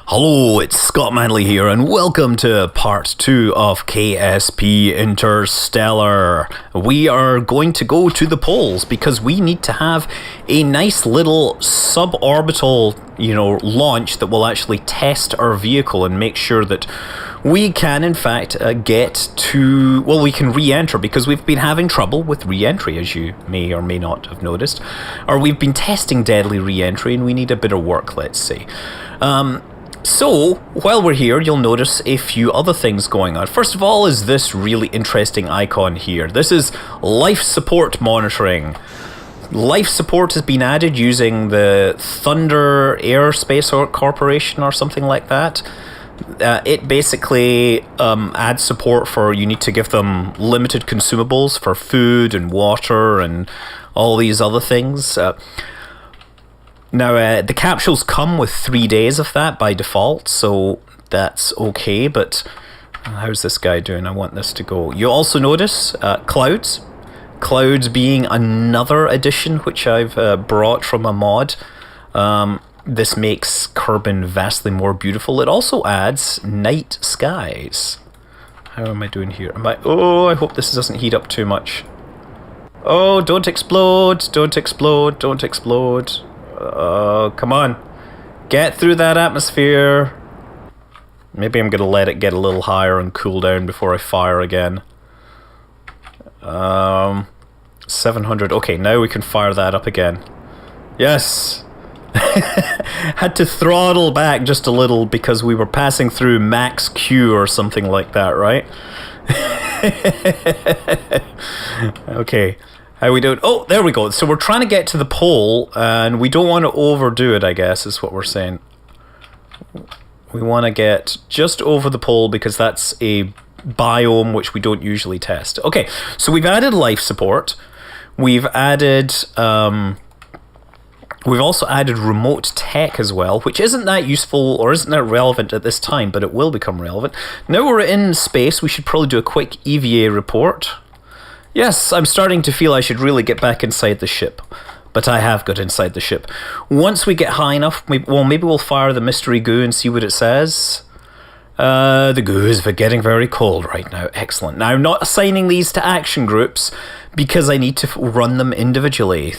Hello, it's Scott Manley here, and welcome to part 2 of KSP Interstellar. We are going to go to the poles because we need to have a nice little suborbital, launch that will actually test our vehicle and make sure that we can, in fact, we can re-enter, because we've been having trouble with re-entry, as you may or may not have noticed. Or we've been testing deadly re-entry, and we need a bit of work, let's say. So, while we're here, you'll notice a few other things going on. First of all is this really interesting icon here. This is life support monitoring. Life support has been added using the Thunder Aerospace Corporation or something like that. It basically adds support for, you need to give them limited consumables for food and water and all these other things. Now, the capsules come with 3 days of that by default, so that's okay, but how's this guy doing? I want this to go. You also notice clouds. Clouds being another addition which I've brought from a mod. This makes Kerbal vastly more beautiful. It also adds night skies. How am I doing here? I hope this doesn't heat up too much. Oh, don't explode, don't explode, don't explode. Come on. Get through that atmosphere. Maybe I'm going to let it get a little higher and cool down before I fire again. 700. Okay, now we can fire that up again. Yes. Had to throttle back just a little because we were passing through max Q or something like that, right? Okay. How we doing? Oh, there we go. So we're trying to get to the pole, and we don't want to overdo it, I guess, is what we're saying. We want to get just over the pole because that's a biome which we don't usually test. Okay, so we've added life support. We've added... We've also added remote tech as well, which isn't that useful or isn't that relevant at this time, but it will become relevant. Now we're in space, we should probably do a quick EVA report. Yes, I'm starting to feel I should really get back inside the ship. But I have got inside the ship. Once we get high enough, maybe we'll fire the mystery goo and see what it says. The goo is getting very cold right now. Excellent. Now, I'm not assigning these to action groups because I need to run them individually.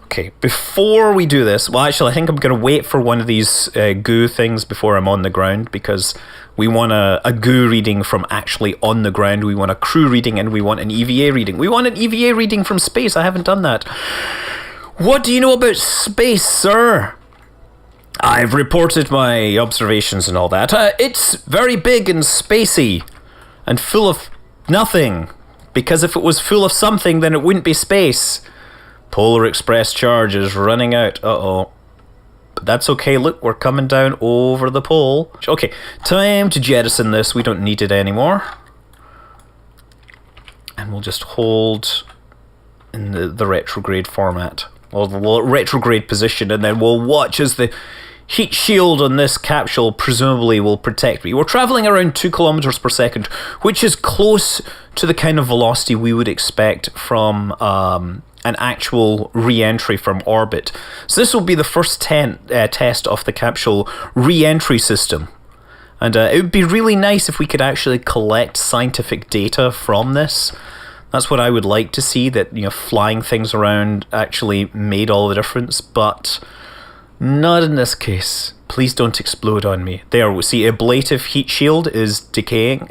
Okay, before we do this, well, actually, I think I'm going to wait for one of these goo things before I'm on the ground, because we want a goo reading from actually on the ground, we want a crew reading, and we want an EVA reading. We want an EVA reading from space. I haven't done that. What do you know about space, sir? I've reported my observations and all that. It's very big and spacey and full of nothing, because if it was full of something, then it wouldn't be space. Polar Express charge is running out. Uh-oh. But that's okay. Look, we're coming down over the pole. Okay, time to jettison this. We don't need it anymore. And we'll just hold in the retrograde format, or the retrograde position, and then we'll watch as the heat shield on this capsule presumably will protect me. We're traveling around 2 kilometers per second, which is close to the kind of velocity we would expect from an actual re-entry from orbit. So this will be the first test of the capsule re-entry system. And it would be really nice if we could actually collect scientific data from this. That's what I would like to see, that flying things around actually made all the difference, but not in this case. Please don't explode on me. There, we see ablative heat shield is decaying.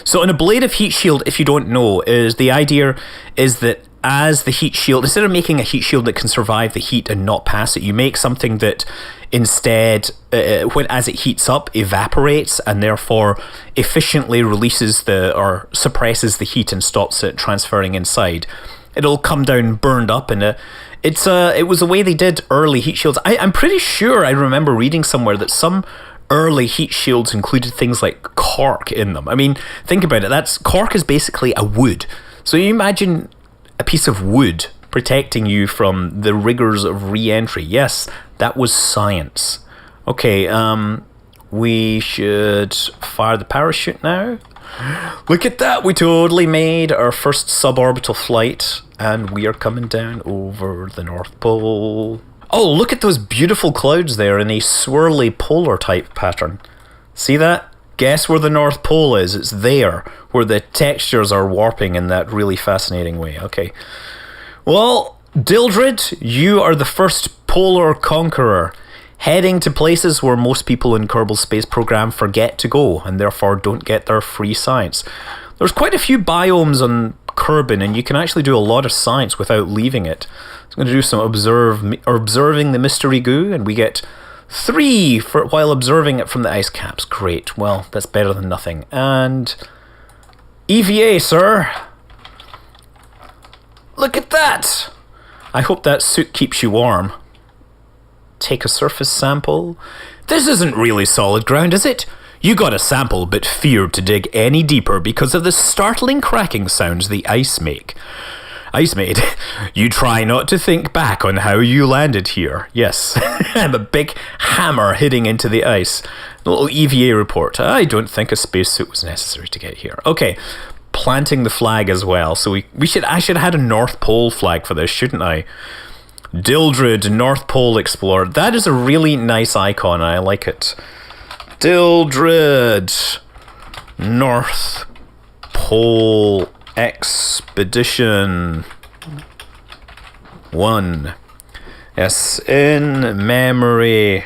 So an ablative heat shield, if you don't know, is the idea is that as the heat shield, instead of making a heat shield that can survive the heat and not pass it, you make something that instead, as it heats up, evaporates and therefore efficiently releases or suppresses the heat and stops it transferring inside. It'll come down burned up, and it was the way they did early heat shields. I'm pretty sure I remember reading somewhere that some early heat shields included things like cork in them. I mean, think about it. Cork is basically a wood. So you imagine a piece of wood protecting you from the rigors of re-entry. Yes, that was science. Okay, we should fire the parachute now. Look at that, we totally made our first suborbital flight, and we are coming down over the North Pole. Oh, look at those beautiful clouds there in a swirly polar type pattern. See that? Guess where the North Pole is? It's there, where the textures are warping in that really fascinating way. Okay. Well, Dildred, you are the first polar conqueror, heading to places where most people in Kerbal's space program forget to go, and therefore don't get their free science. There's quite a few biomes on Kerbin, and you can actually do a lot of science without leaving it. So I'm going to do some observing the mystery goo, and we get 3 while observing it from the ice caps. Great. Well, that's better than nothing. And EVA, sir. Look at that. I hope that suit keeps you warm. Take a surface sample. This isn't really solid ground, is it? You got a sample, but feared to dig any deeper because of the startling cracking sounds the ice make. Ice made. You try not to think back on how you landed here. Yes, I'm a big hammer hitting into the ice. A little EVA report. I don't think a spacesuit was necessary to get here. Okay, planting the flag as well. So I should have had a North Pole flag for this, shouldn't I? Dildred, North Pole Explorer. That is a really nice icon. I like it. Dildred, North Pole Expedition 1. Yes, in memory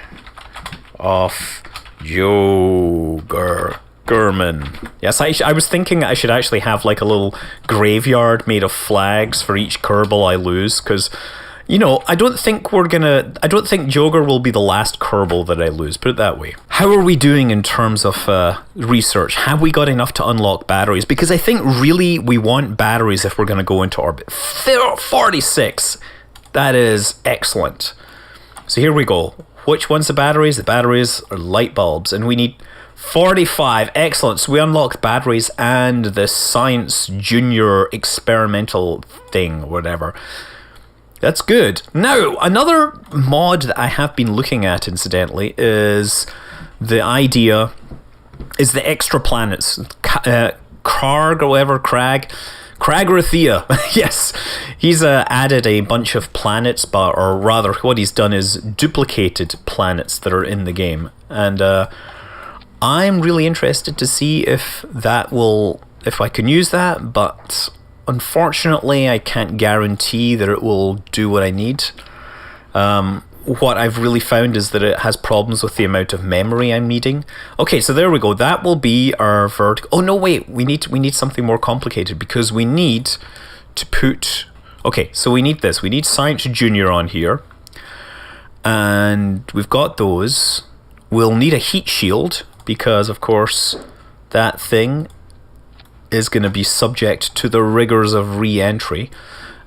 of Gurman. Yes, I was thinking I should actually have like a little graveyard made of flags for each Kerbal I lose, because, you know, I don't think Jogar will be the last Kerbal that I lose, put it that way. How are we doing in terms of research? Have we got enough to unlock batteries? Because I think really we want batteries if we're going to go into orbit. 46! That is excellent. So here we go. Which one's the batteries? The batteries are light bulbs, and we need 45. Excellent. So we unlocked batteries and the Science Junior experimental thing, whatever. That's good. Now, another mod that I have been looking at, incidentally, is the extra planets. Krag or whatever, Kragrathea. Yes, he's added a bunch of planets, or rather, what he's done is duplicated planets that are in the game. And I'm really interested to see if I can use that, but unfortunately, I can't guarantee that it will do what I need. What I've really found is that it has problems with the amount of memory I'm needing. Okay, so there we go. That will be our vertical. Oh no, wait. We need something more complicated, because we need to put. Okay, so we need this. We need Science Junior on here, and we've got those. We'll need a heat shield, because of course that thing is going to be subject to the rigors of re-entry,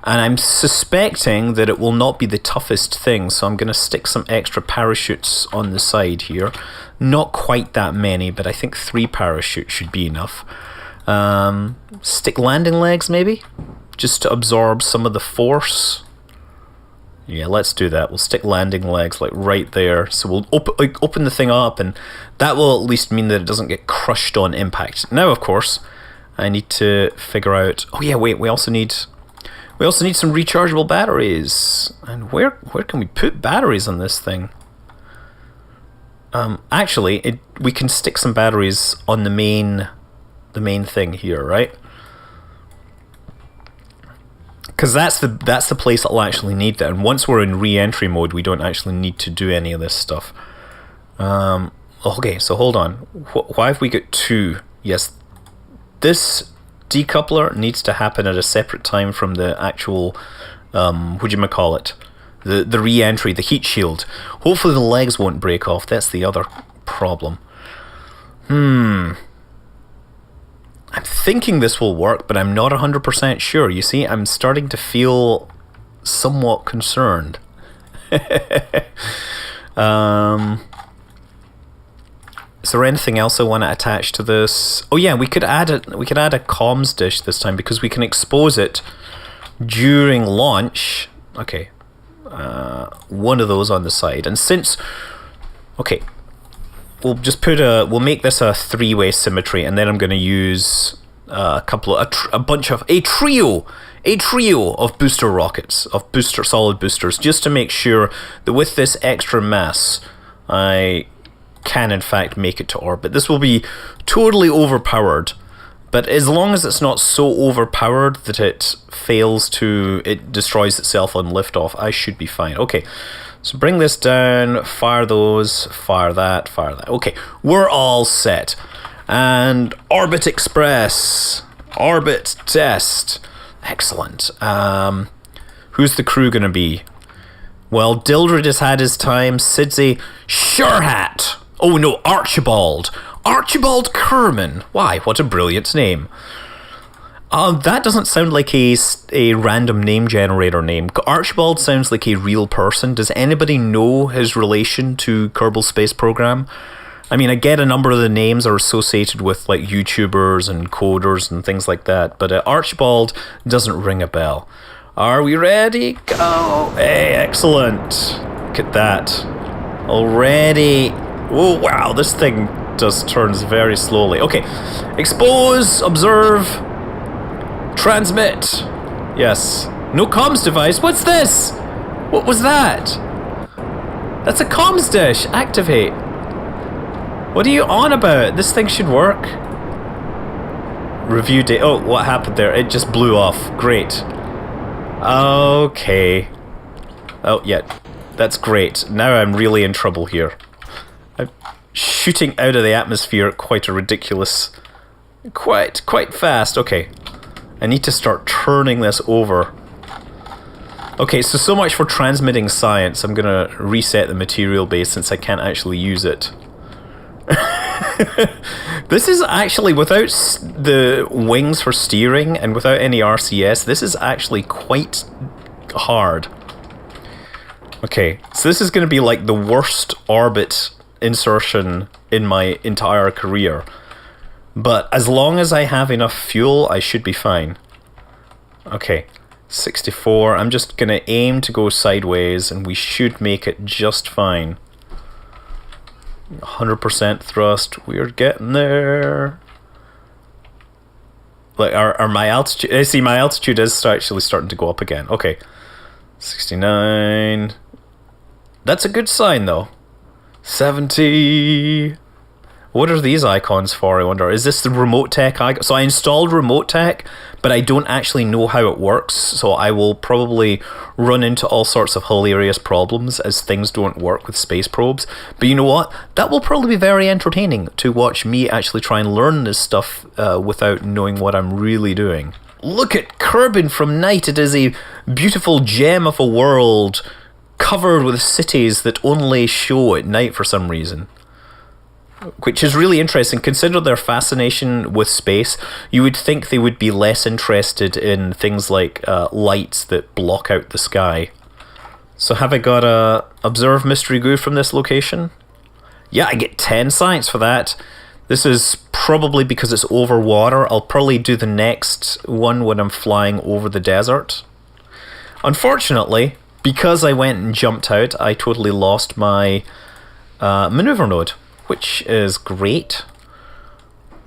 and I'm suspecting that it will not be the toughest thing, so I'm going to stick some extra parachutes on the side here. Not quite that many, but I think 3 parachutes should be enough. Stick landing legs maybe, just to absorb some of the force. Yeah, let's do that. We'll stick landing legs like right there, so we'll open the thing up, and that will at least mean that it doesn't get crushed on impact. Now, of course, I need to figure out. Oh yeah, wait. We also need some rechargeable batteries. And where can we put batteries on this thing? Actually, we can stick some batteries on the main thing here, right? Because that's the place that'll actually need that. And once we're in re-entry mode, we don't actually need to do any of this stuff. Okay, so hold on. Why have we got 2? Yes. This decoupler needs to happen at a separate time from the actual, the re-entry, the heat shield. Hopefully the legs won't break off. That's the other problem. I'm thinking this will work, but I'm not 100% sure. You see, I'm starting to feel somewhat concerned. Is there anything else I want to attach to this? Oh yeah, we could add a comms dish this time, because we can expose it during launch. Okay, one of those on the side, and okay, we'll make this a 3-way symmetry, and then I'm going to use a trio of booster rockets, of solid boosters, just to make sure that with this extra mass, I can in fact make it to orbit. This will be totally overpowered, but as long as it's not so overpowered that it destroys itself on liftoff, I should be fine. Okay, so bring this down, fire those, fire that. Okay, we're all set. And Orbit Express, orbit test, excellent. Who's the crew gonna be? Well, Dildred has had his time. Sid's a sure hat. Oh no, Archibald Kerman. Why? What a brilliant name. That doesn't sound like a random name generator name. Archibald sounds like a real person. Does anybody know his relation to Kerbal Space Program? I mean, I get a number of the names are associated with like YouTubers and coders and things like that, but Archibald doesn't ring a bell. Are we ready? Go! Hey, excellent. Look at that. Already. Oh, wow, this thing just turns very slowly. Okay, expose, observe, transmit. Yes. No comms device. What's this? What was that? That's a comms dish. Activate. What are you on about? This thing should work. Review date. Oh, what happened there? It just blew off. Great. Okay. Oh, yeah. That's great. Now I'm really in trouble here. I'm shooting out of the atmosphere at quite a ridiculous... Quite fast. Okay. I need to start turning this over. Okay, so much for transmitting science. I'm gonna reset the material base since I can't actually use it. This is actually, without the wings for steering and without any RCS, this is actually quite hard. Okay, so this is going to be like the worst orbit insertion in my entire career. But as long as I have enough fuel, I should be fine. Okay, 64. I'm just going to aim to go sideways and we should make it just fine. 100% thrust. We're getting there. Like, my altitude... I see my altitude is actually starting to go up again. Okay. 69. That's a good sign, though. 70. What are these icons for, I wonder? Is this the remote tech icon? So I installed remote tech, but I don't actually know how it works, so I will probably run into all sorts of hilarious problems as things don't work with space probes. But you know what? That will probably be very entertaining to watch me actually try and learn this stuff without knowing what I'm really doing. Look at Kerbin from night. It is a beautiful gem of a world covered with cities that only show at night for some reason. Which is really interesting. Consider their fascination with space. You would think they would be less interested in things like lights that block out the sky. So have I got a observe mystery goo from this location? Yeah, I get 10 science for that. This is probably because it's over water. I'll probably do the next one when I'm flying over the desert. Unfortunately, because I went and jumped out, I totally lost my maneuver node, which is great.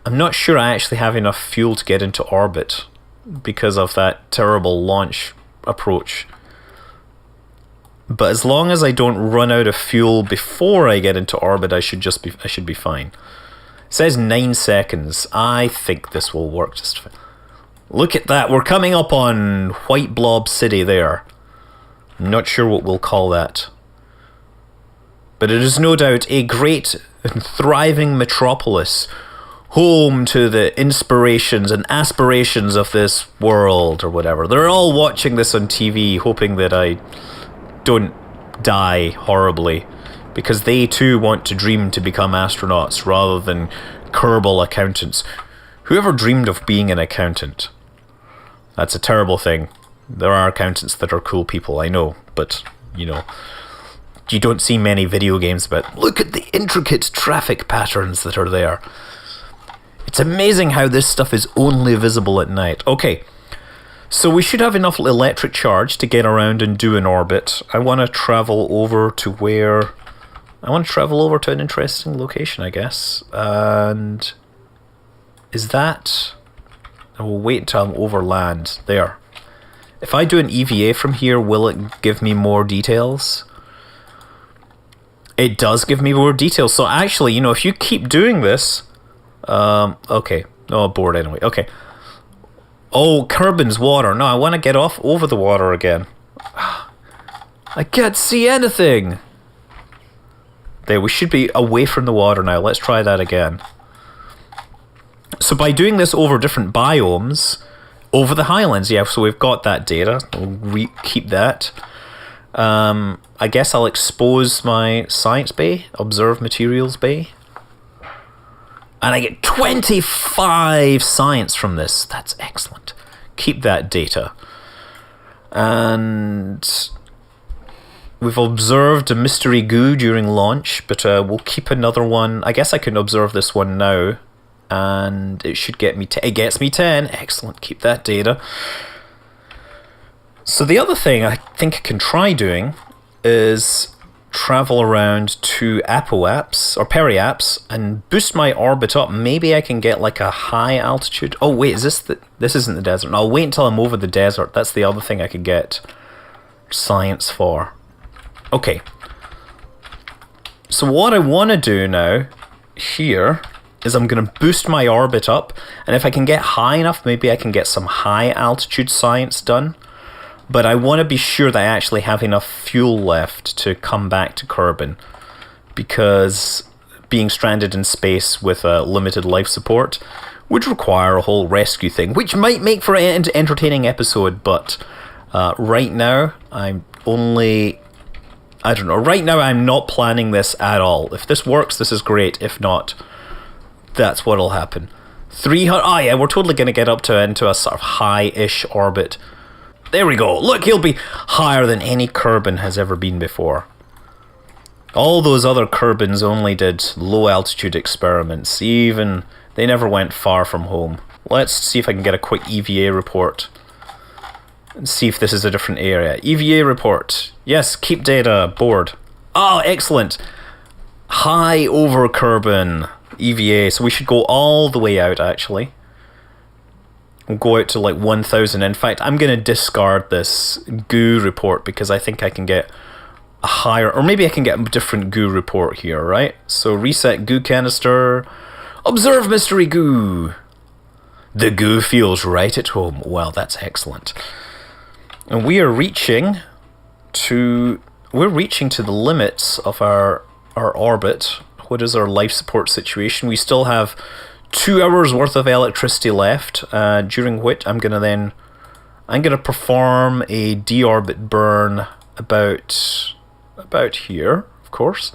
I'm not sure I actually have enough fuel to get into orbit because of that terrible launch approach. But as long as I don't run out of fuel before I get into orbit, I should be fine. It says 9 seconds. I think this will work just fine. Look at that. We're coming up on White Blob City there. I'm not sure what we'll call that. But it is no doubt a great and thriving metropolis, home to the inspirations and aspirations of this world or whatever. They're all watching this on TV, hoping that I don't die horribly, because they too want to dream to become astronauts rather than Kerbal accountants. Whoever dreamed of being an accountant? That's a terrible thing. There are accountants that are cool people, I know, but, you know, you don't see many video games about, look at the intricate traffic patterns that are there. It's amazing how this stuff is only visible at night. Okay, so we should have enough electric charge to get around and do an orbit. I want to travel over to where... I want to travel over to an interesting location, I guess. And... is that... I will wait until I'm over land. There. If I do an EVA from here, will it give me more details? It does give me more details. So actually, you know, if you keep doing this... okay. Oh, bored anyway. Okay. Oh, Kerbin's water. No, I want to get off over the water again. I can't see anything. There, we should be away from the water now. Let's try that again. So by doing this over different biomes, over the highlands, yeah, so we've got that data. We'll keep that. I guess I'll expose my science bay, observe materials bay. And I get 25 science from this. That's excellent. Keep that data. And we've observed a mystery goo during launch, but we'll keep another one. I guess I can observe this one now. And it should get me... it gets me 10. Excellent. Keep that data. So the other thing I think I can try doing is travel around to apoapse or periapse and boost my orbit up. Maybe I can get like a high altitude. Oh wait, is this this isn't the desert. No, I'll wait until I'm over the desert. That's the other thing I could get science for. Okay. So what I want to do now here is I'm going to boost my orbit up, and if I can get high enough, maybe I can get some high altitude science done. But I want to be sure that I actually have enough fuel left to come back to Kerbin, because being stranded in space with a limited life support would require a whole rescue thing, which might make for an entertaining episode, but right now I'm only... I don't know. Right now I'm not planning this at all. If this works, this is great. If not, that's what'll happen. 300... oh yeah, we're totally going to get up into a sort of high-ish orbit. There we go. Look, he'll be higher than any Kerbin has ever been before. All those other Kerbins only did low-altitude experiments. Even... they never went far from home. Let's see if I can get a quick EVA report. And see if this is a different area. EVA report. Yes, keep data. Board. Oh, excellent. High over Kerbin. EVA. So we should go all the way out, actually. We'll go out to like 1,000. In fact, I'm going to discard this goo report because I think I can get a higher... or maybe I can get a different goo report here, right? So reset goo canister. Observe mystery goo. The goo feels right at home. Well, that's excellent. And we are reaching to... we're reaching to the limits of our orbit. What is our life support situation? We still have 2 hours worth of electricity left, during which I'm going to perform a deorbit burn about here, of course.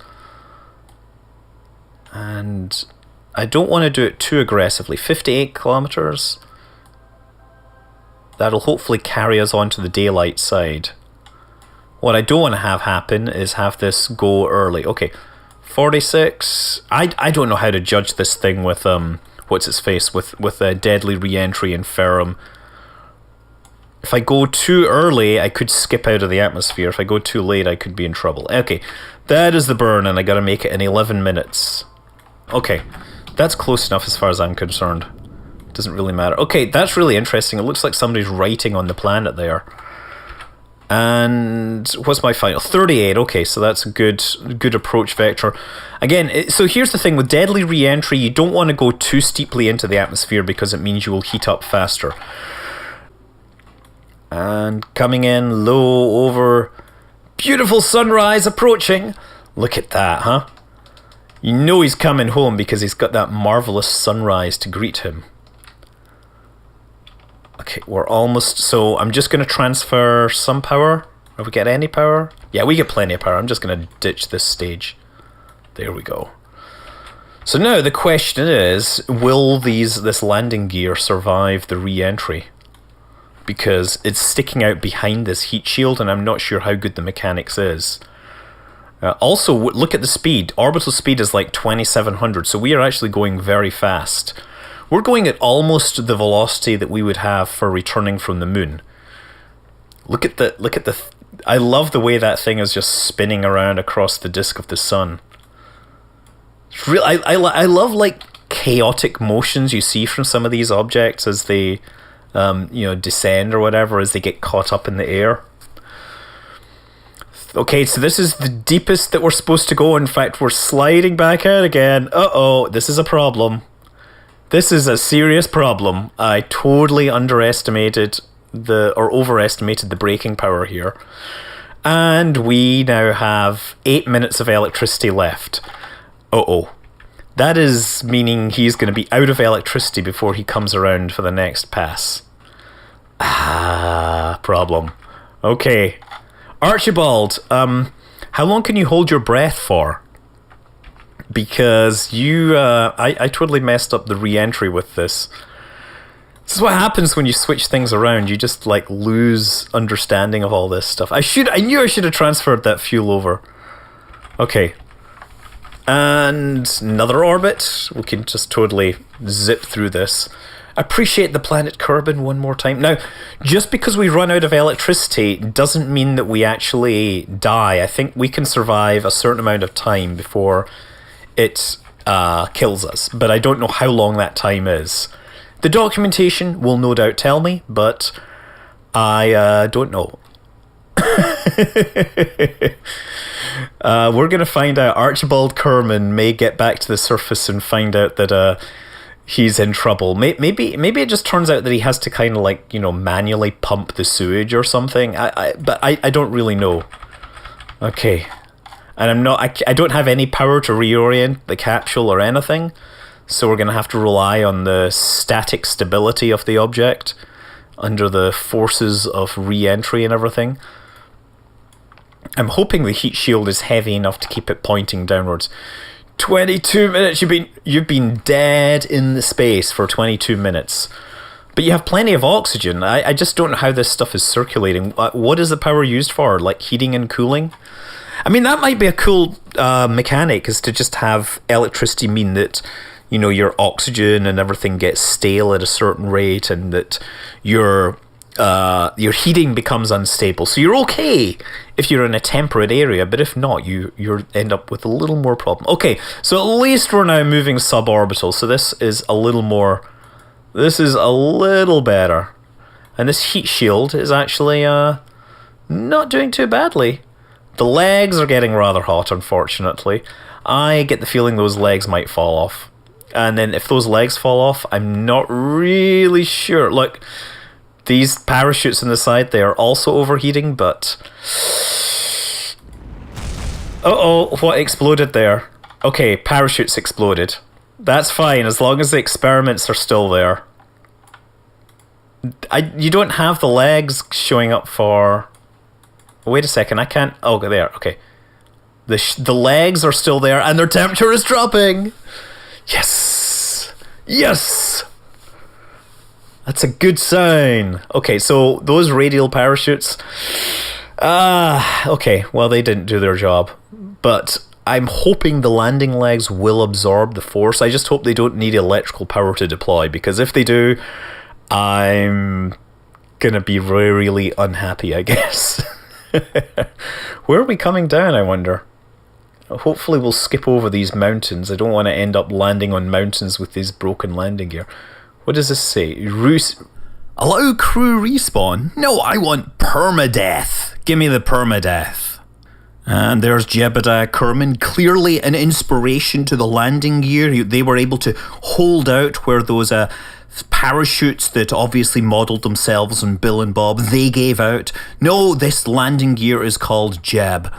And I don't want to do it too aggressively. 58 kilometers. That'll hopefully carry us on to the daylight side. What I don't want to have happen is have this go early. Okay, 46. I don't know how to judge this thing with what's its face with a deadly re-entry and ferrum. If I go too early, I could skip out of the atmosphere. If I go too late, I could be in trouble. Okay, that is the burn, and I gotta make it in 11 minutes. Okay, that's close enough as far as I'm concerned. Doesn't really matter. Okay, that's really interesting. It looks like somebody's writing on the planet there. And what's my final? 38. Okay, so that's a good approach vector. Again, so here's the thing with deadly re-entry. You don't want to go too steeply into the atmosphere because it means you will heat up faster. And coming in low over... beautiful sunrise approaching. Look at that, huh? You know he's coming home because he's got that marvelous sunrise to greet him. Okay, we're almost... so I'm just going to transfer some power. Have we get any power? Yeah, we get plenty of power. I'm just going to ditch this stage. There we go. So now the question is, will this landing gear survive the re-entry? Because it's sticking out behind this heat shield, and I'm not sure how good the mechanics is. Also, look at the speed. Orbital speed is like 2,700, so we are actually going very fast. We're going at almost the velocity that we would have for returning from the moon. Look at the I love the way that thing is just spinning around across the disk of the sun. It's real. I love like chaotic motions you see from some of these objects as they, descend or whatever, as they get caught up in the air. Okay, so this is the deepest that we're supposed to go. In fact, we're sliding back out again. Uh-oh, this is a problem. This is a serious problem. I totally overestimated the braking power here. And we now have 8 minutes of electricity left. Uh-oh. That is meaning he's going to be out of electricity before he comes around for the next pass. Problem. Okay. Archibald, how long can you hold your breath for? Because I totally messed up the re-entry with this. This is what happens when you switch things around. You just like lose understanding of all this stuff. I knew I should have transferred that fuel over. Okay. And another orbit. We can just totally zip through this. Appreciate the planet Kerbal one more time. Now, just because we run out of electricity doesn't mean that we actually die. I think we can survive a certain amount of time before it kills us. But I don't know how long that time is. The documentation will no doubt tell me, but I don't know. We're going to find out. Archibald Kerman may get back to the surface and find out that he's in trouble. Maybe it just turns out that he has to kind of like, manually pump the sewage or something. But I don't really know. Okay. And I don't have any power to reorient the capsule or anything. So we're going to have to rely on the static stability of the object under the forces of re-entry and everything. I'm hoping the heat shield is heavy enough to keep it pointing downwards. 22 minutes! You've been dead in the space for 22 minutes. But you have plenty of oxygen. I just don't know how this stuff is circulating. What is the power used for? Like heating and cooling? I mean, that might be a cool mechanic, is to just have electricity mean that your oxygen and everything gets stale at a certain rate, and that your heating becomes unstable. So you're okay if you're in a temperate area, but if not, you end up with a little more problem. Okay, so at least we're now moving suborbital. So this is a little better. And this heat shield is actually not doing too badly. The legs are getting rather hot, unfortunately. I get the feeling those legs might fall off. And then if those legs fall off, I'm not really sure. Look, these parachutes on the side, they are also overheating, but... Uh-oh, what exploded there? Okay, parachutes exploded. That's fine, as long as the experiments are still there. You don't have the legs showing up for... Wait a second, I can't... Oh, there, okay. The legs are still there, and their temperature is dropping! Yes! Yes! That's a good sign. Okay, so those radial parachutes... okay, well, they didn't do their job. But I'm hoping the landing legs will absorb the force. I just hope they don't need electrical power to deploy, because if they do, I'm gonna be really unhappy, I guess. Where are we coming down, I wonder? Hopefully we'll skip over these mountains. I don't want to end up landing on mountains with this broken landing gear. What does this say? Allow crew respawn? No, I want permadeath. Give me the permadeath. And there's Jebediah Kerman, clearly an inspiration to the landing gear. They were able to hold out where those parachutes that obviously modelled themselves on Bill and Bob, they gave out. No, this landing gear is called Jeb.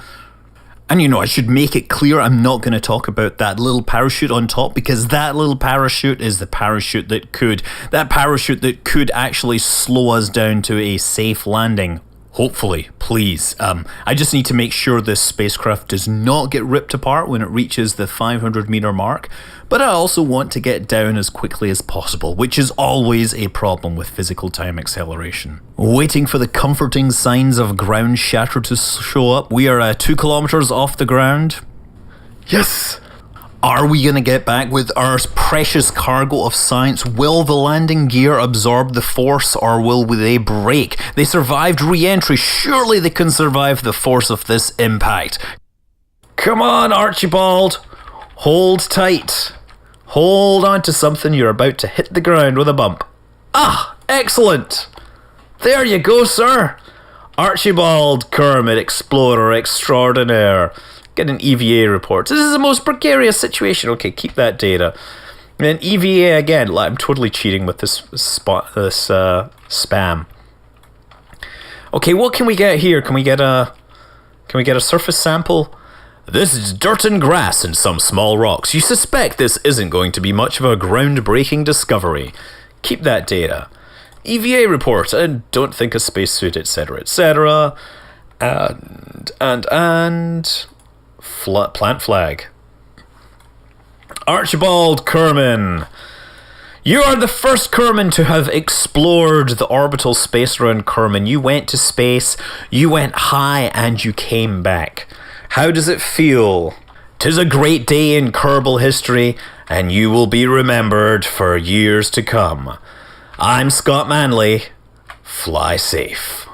And I should make it clear, I'm not going to talk about that little parachute on top, because that little parachute is the parachute that could actually slow us down to a safe landing. Hopefully, please. I just need to make sure this spacecraft does not get ripped apart when it reaches the 500 meter mark, but I also want to get down as quickly as possible, which is always a problem with physical time acceleration. Waiting for the comforting signs of ground shatter to show up. We are 2 kilometers off the ground. Yes! Are we going to get back with our precious cargo of science? Will the landing gear absorb the force, or will they break? They survived re-entry. Surely they can survive the force of this impact. Come on, Archibald. Hold tight. Hold on to something, you're about to hit the ground with a bump. Ah, excellent! There you go, sir. Archibald Kermit, explorer extraordinaire. Get an EVA report. This is the most precarious situation. Okay, keep that data. And then EVA again. I'm totally cheating with this spam. Okay, what can we get here? Can we get a surface sample? This is dirt and grass and some small rocks. You suspect this isn't going to be much of a groundbreaking discovery. Keep that data. EVA report, and don't think a spacesuit, etc., etc. And plant flag. Archibald Kerman. You are the first Kerman to have explored the orbital space around Kerman. You went to space, you went high, and you came back. How does it feel? 'Tis a great day in Kerbal history, and you will be remembered for years to come. I'm Scott Manley. Fly safe.